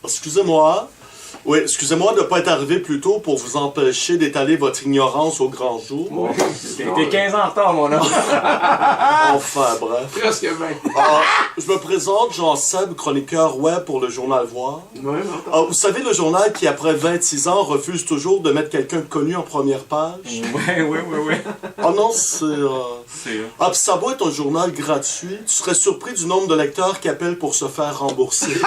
Excusez-moi. Oui, excusez-moi de ne pas être arrivé plus tôt pour vous empêcher d'étaler votre ignorance au grand jour. Ouais. T'es 15 ans en retard, mon homme. Enfin, bref. Presque 20. Je me présente, Jean Seb, chroniqueur web pour le journal Voir. Ouais, Vous savez, le journal qui, après 26 ans, refuse toujours de mettre quelqu'un de connu en première page? Oui. Ah non, c'est... puis ça doit être un journal gratuit. Tu serais surpris du nombre de lecteurs qui appellent pour se faire rembourser.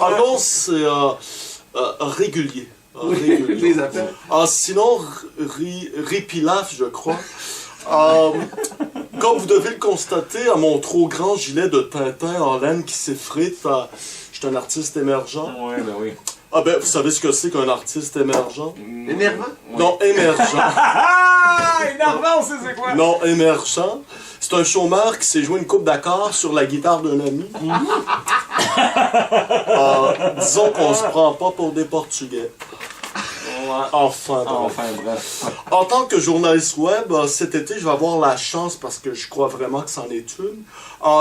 Ah non, c'est régulier. Régulier. Les appels. Sinon, Ripilaf, je crois. Comme vous devez le constater, à mon trop grand gilet de Tintin en laine qui s'effrite, je suis un artiste émergent. Ouais, ben oui. Vous savez ce que c'est qu'un artiste émergent? Énervant? Oui. Non, émergent. Énervant, c'est quoi? Non, émergent. C'est un chômeur qui s'est joué une coupe d'accords sur la guitare d'un ami. Disons qu'on se prend pas pour des Portugais. Enfin, bref. En tant que journaliste web, cet été, je vais avoir la chance, parce que je crois vraiment que c'en est une,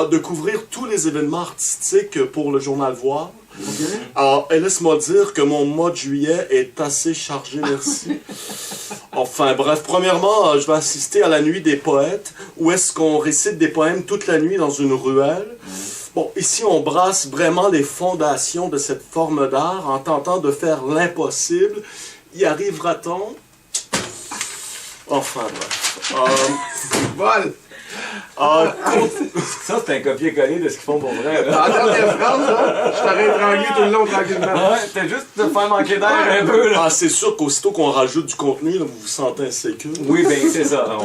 de couvrir tous les événements artistiques pour le journal Voir. Et laisse-moi dire que mon mois de juillet est assez chargé, merci. Enfin, bref, premièrement, je vais assister à la nuit des poètes, où est-ce qu'on récite des poèmes toute la nuit dans une ruelle. Bon, ici, on brasse vraiment les fondations de cette forme d'art en tentant de faire l'impossible. Y arrivera-t-on? Enfin, bref. Vol! Ça, c'est un copier-coller de ce qu'ils font pour vrai. Dans la dernière phrase, là, je t'aurais étranglé tout le long tranquillement. Ouais, t'as juste te faire manquer d'air un peu, là. C'est sûr qu'aussitôt qu'on rajoute du contenu, là, vous vous sentez insécure. Oui, ben c'est ça.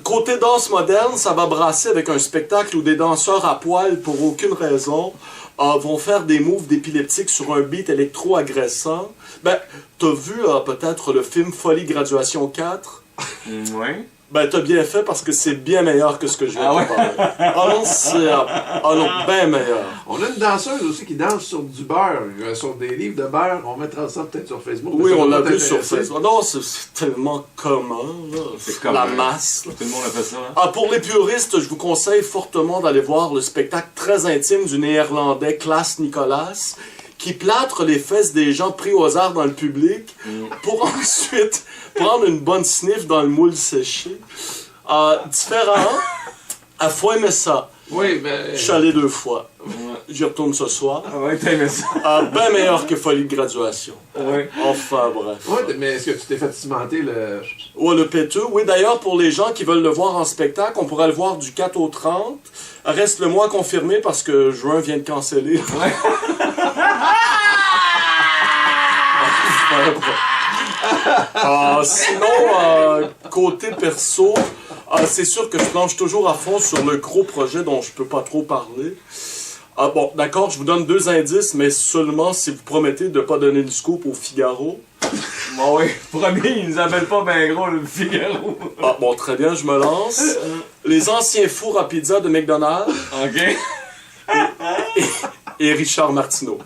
Côté danse moderne, ça va brasser avec un spectacle où des danseurs à poil, pour aucune raison, vont faire des moves d'épileptique sur un beat électro-agressant. T'as vu peut-être le film Folie Graduation 4? Ouais. T'as bien fait parce que c'est bien meilleur que ce que je viens de parler. Non, bien meilleur. On a une danseuse aussi qui danse sur du beurre, sur des livres de beurre. On mettra ça peut-être sur Facebook. Oui, on l'a vu sur Facebook. Non, c'est tellement commun, là. C'est comme la masse. Tout le monde a fait ça. Pour les puristes, je vous conseille fortement d'aller voir le spectacle très intime du Néerlandais Klaas Nicolas, qui plâtre les fesses des gens pris au hasard dans le public pour ensuite prendre une bonne sniff dans le moule séché. Différent. À fois aimé ça. Oui, mais... Je suis allé 2 fois. Ouais. J'y retourne ce soir. Ah ouais, t'as aimé ça. Bien meilleur que Folie de graduation. Ouais. Enfin, bref. Ouais, mais est-ce que tu t'es fait cimenter le... Ouais, le péteux. Oui, d'ailleurs, pour les gens qui veulent le voir en spectacle, on pourrait le voir du 4 au 30. Reste le mois confirmé parce que juin vient de canceller. Ouais. Sinon, côté perso, c'est sûr que je planche toujours à fond sur le gros projet dont je peux pas trop parler. Bon, d'accord, je vous donne 2 indices, mais seulement si vous promettez de pas donner le scoop au Figaro. Bon, oui, promis, ils nous appellent pas ben gros le Figaro. Bon, très bien, je me lance. Les anciens fours à pizza de McDonald's. OK. Et Richard Martineau.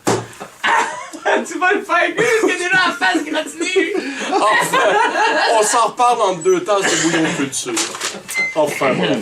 Tu vas le faire, qu'est-ce que t'es là en face gratinée? Enfin, on s'en reparle en 2 tasses de bouillon de culture. Enfin, bref.